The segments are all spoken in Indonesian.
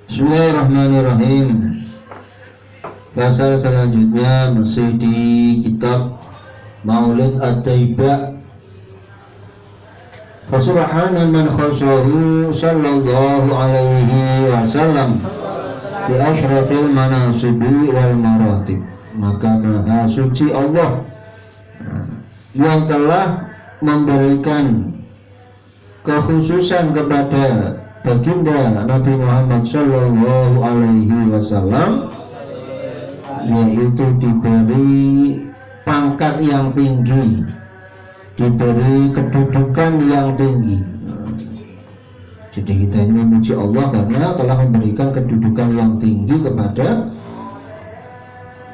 Bismillahirrahmanirrahim. Pasal selanjutnya masih di kitab Maulid At-Taibah. Fasubhana man khasyahu sallallahu alaihi wasallam bi asyrafil manasibi wal maratib. Maka maha suci Allah yang telah memberikan kekhususan kepada baginda Nabi Muhammad sallallahu alaihi wasallam, yaitu diberi pangkat yang tinggi, diberi kedudukan yang tinggi. Jadi kita ini memuji Allah karena telah memberikan kedudukan yang tinggi kepada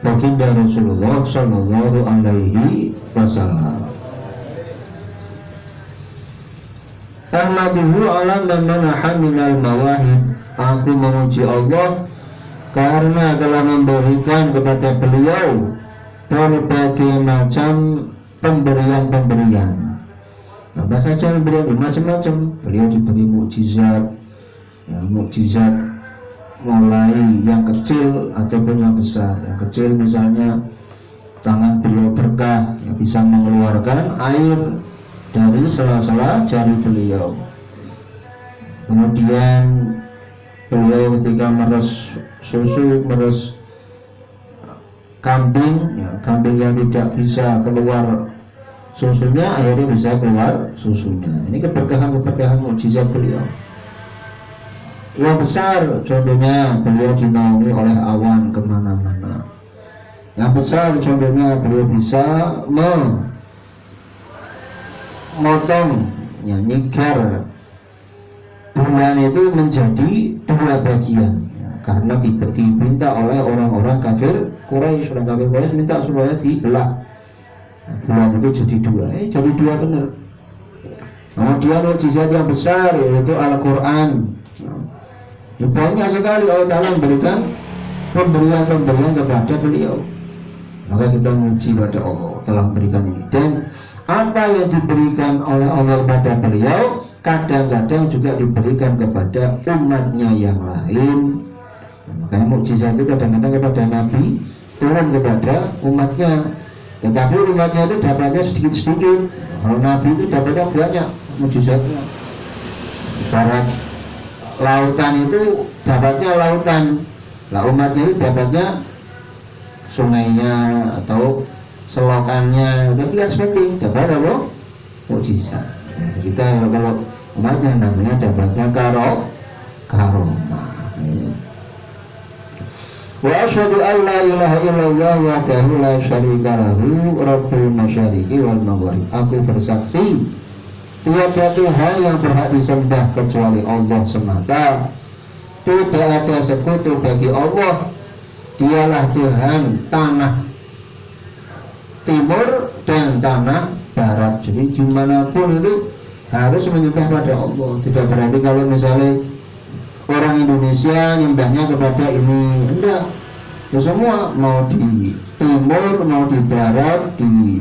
baginda Rasulullah sallallahu alaihi wasallam. Ahmaduhu ala man manaha minal mawahib. Aku memuji Allah karena telah memberikan kepada beliau berbagai macam pemberian-pemberian. Apa saja beliau macam-macam. Beliau diberi mukjizat, mukjizat mulai yang kecil ataupun yang besar. Yang kecil misalnya tangan beliau berkah, yang bisa mengeluarkan air dari sela-sela jari beliau. Kemudian beliau ketika meres susu, meres kambing, kambing yang tidak bisa keluar susunya, akhirnya bisa keluar susunya. Ini keberkahan-keberkahan mukjizat beliau. Yang besar contohnya beliau dinaungi oleh awan kemana-mana. Yang besar contohnya beliau bisa memotong, nyigar bulan itu menjadi dua bagian, karena diminta oleh orang-orang kafir Quraisy. Orang kafir Quraisy minta supaya dibelah bulan itu jadi dua, jadi dua benar. Kemudian mukjizat yang besar yaitu Al-Quran. Banyak sekali Allah Ta'ala memberikan pemberian-pemberian kepada beliau. Maka kita memuji pada Allah telah memberikan ini. Dan apa yang diberikan oleh Allah kepada beliau kadang-kadang juga diberikan kepada umatnya yang lain. Makanya mukjizat itu kadang-kadang kepada Nabi turun kepada umatnya, tetapi umatnya itu dapatnya sedikit-sedikit. Kalau Nabi itu dapatnya banyak mukjizatnya. Ibarat lautan itu dapatnya lautan, lah umatnya itu dapatnya sungainya atau selokannya, tapi kan seperti dapat apa? Mukjizat. Kita kalau umatnya namanya dapatnya karomah. Wa asyhadu an la ilaha illallah wahdahu la syarika lahu rabbul masyariqi wal maghrib. Aku bersaksi tiada Tuhan yang berhak disembah kecuali Allah semata. Tidak ada sekutu bagi Allah. Dialah Tuhan tanah timur dan tanah barat. Jadi dimanapun itu harus menyembah pada Allah. Tidak berarti kalau misalnya orang Indonesia nyembahnya kepada ini, enggak. Ya semua, mau di timur, mau di barat, di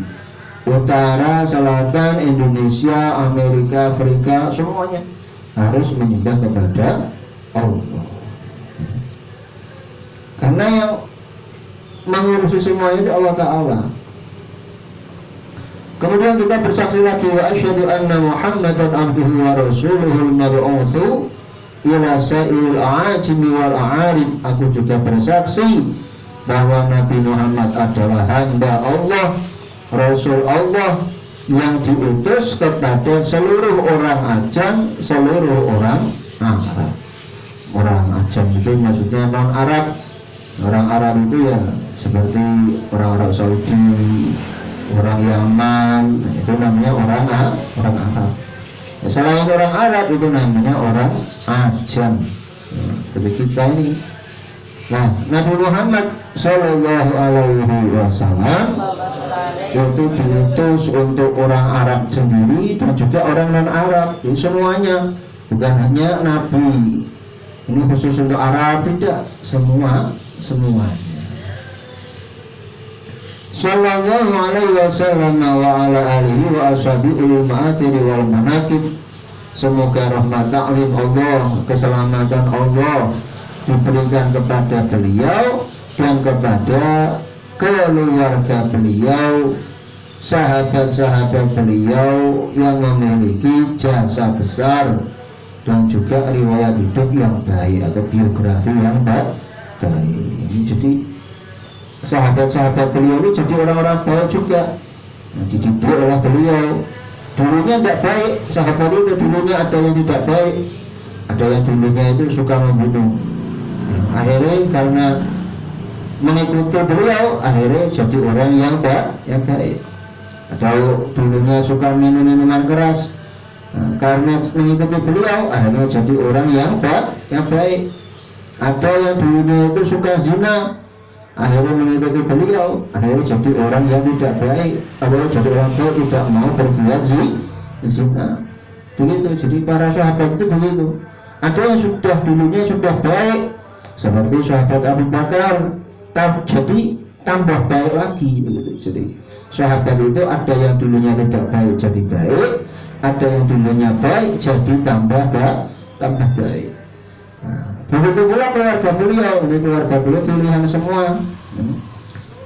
utara, selatan, Indonesia, Amerika, Afrika, semuanya harus menyembah kepada Allah. Karena yang mengurusi semuanya itu Allah Ta'ala. Kemudian kita bersaksi lagi, wa asyhadu anna Muhammadan abduhu wa rasuluhul mab'utsu ila sa'il a'ajimi wal a'arib. Aku juga bersaksi bahwa Nabi Muhammad adalah hamba Allah, Rasul Allah yang diutus kepada seluruh orang Ajam, seluruh orang Arab. Orang Ajam itu maksudnya non Arab. Orang Arab itu ya seperti orang Arab Saudi, orang Yaman, itu namanya orang Arab. Selain orang Arab itu namanya orang Ajam. Seperti kita ini. Nah, Nabi Muhammad Sallallahu Alaihi Wasallam itu diutus untuk orang Arab sendiri dan juga orang non Arab. Jadi semuanya, bukan hanya Nabi ini khusus untuk Arab, tidak, semuanya. Sallallahu alaihi wasallam wa ala alihi wa ashabihi ma'athiri wal manakib. Semoga rahmat ta'lim Allah, keselamatan Allah diberikan kepada beliau dan kepada keluarga beliau, sahabat-sahabat beliau yang memiliki jasa besar dan juga riwayat hidup yang baik atau biografi yang baik. Jadi sahabat-sahabat beliau ini jadi orang-orang baik juga, dididik oleh beliau. Dulunya tidak baik, sahabat itu dulunya ada yang tidak baik, ada yang dulunya itu suka membunuh. Akhirnya karena mengikuti beliau, akhirnya jadi orang yang baik. Atau dulunya suka minum minuman keras, karena mengikuti beliau, akhirnya jadi orang yang baik. Ada yang dulunya itu suka zina, akhirnya mengikuti beliau, akhirnya jadi orang yang tidak baik. Akhirnya jadi orang baik, tidak mau berbuat zina. Begitu. Jadi para sahabat itu begitu. Ada yang sudah dulunya sudah baik, seperti sahabat Abu Bakar, jadi tambah baik lagi. Begitu. Jadi sahabat itu ada yang dulunya tidak baik jadi baik, ada yang dulunya baik jadi tambah baik. Begitu pula keluarga beliau, ini keluarga beliau pilihan semua.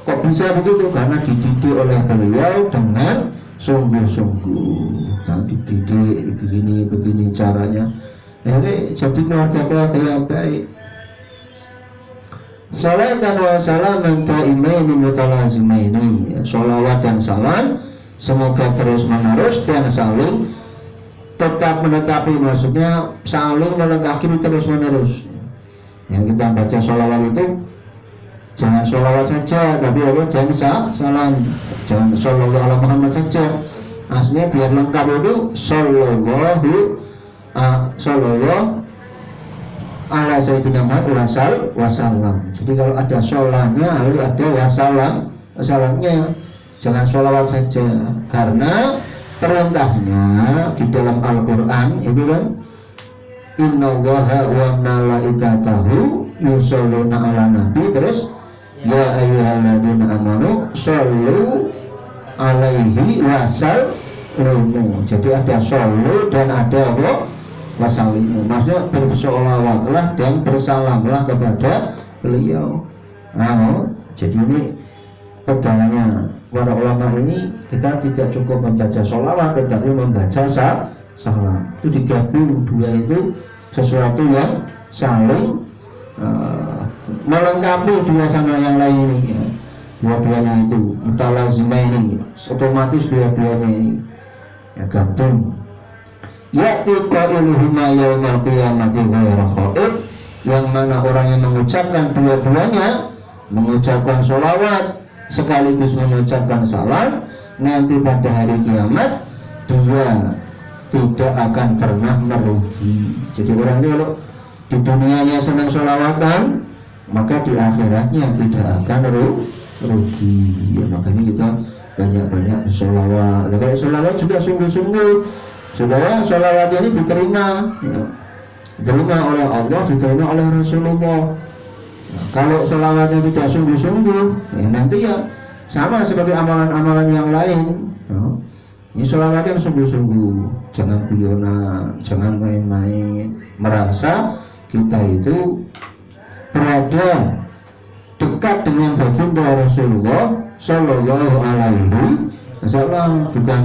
Kok bisa begitu? Karena dididik oleh beliau dengan sungguh-sungguh. Dididik begini caranya. Jadi keluarga yang baik. Salatan wa salaman ta'imaini mutalazimaini. Sholawat dan salam semoga terus menerus dan saling tetap menetapi, maksudnya saling melengkapi terus menerus. Yang kita baca sholawat itu jangan sholawat saja, tapi jangan salam, jangan sholawat ala Muhammad saja. Aslinya biar lengkap itu sholawat ala Sayyidina Muhammad wasallam. Jadi kalau ada sholahnya harus ada wasalamnya. Jangan sholawat saja, karena perintahnya di dalam Al-Quran itu kan innallaha wa malaikatahu yusholluna ala nabi, terus ya ayyuhalladzina amanu shollu alaihi wasallimu. Jadi ada shollu dan ada wasallimu, maksudnya bersolawatlah dan bersalamlah kepada beliau. Jadi ini pegangannya para ulama ini, kita tidak cukup membaca sholawat tetapi membaca salam. Itu digabung dua itu sesuatu yang saling melengkapi dua sama yang lain ini. Dua-duanya itu mutalazimah ini, otomatis dua-duanya ini gabung. Ya'ti qailuhuma yaumal qiyamati ghairu khaib, yang mana orang yang mengucapkan dua-duanya, mengucapkan sholawat sekaligus mengucapkan salam, nanti pada hari kiamat dia tidak akan pernah merugi. Jadi orang ini kalau di dunianya senang sholawatan, maka di akhiratnya tidak akan rugi. Ya, makanya kita banyak-banyak sholawat. Kalau sholawat juga sungguh-sungguh supaya sholawat ini diterima, diterima oleh Allah, diterima oleh Rasulullah. Kalau sholawatnya tidak sungguh-sungguh, nanti ya sama seperti amalan-amalan yang lain. Ini sholawatnya sungguh-sungguh, jangan guyonan, jangan main-main, merasa kita itu berada dekat dengan baginda Rasulullah Sallallahu Alaihi Wasallam, bukan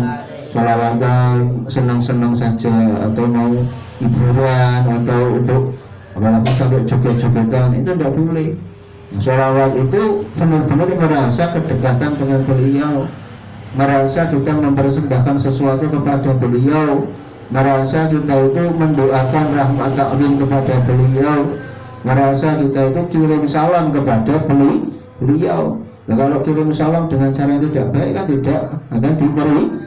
sholawatan senang-senang saja atau mau hiburan atau untuk apalagi sampai joget-jogetan, itu tidak boleh. Sholawat itu benar-benar merasa kedekatan dengan beliau, merasa kita mempersembahkan sesuatu kepada beliau, merasa kita itu mendoakan rahmat taklim kepada beliau, merasa kita itu kirim salam kepada beliau. Nah, kalau kirim salam dengan cara yang tidak baik kan tidak akan diterima.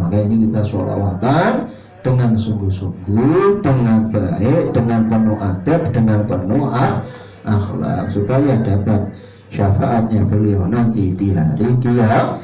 Maka ini kita sholawatan dengan sungguh-sungguh, dengan baik, dengan penuh adab, dengan penuh akhlak, supaya dapat syafaatnya beliau nanti di hari kiamat.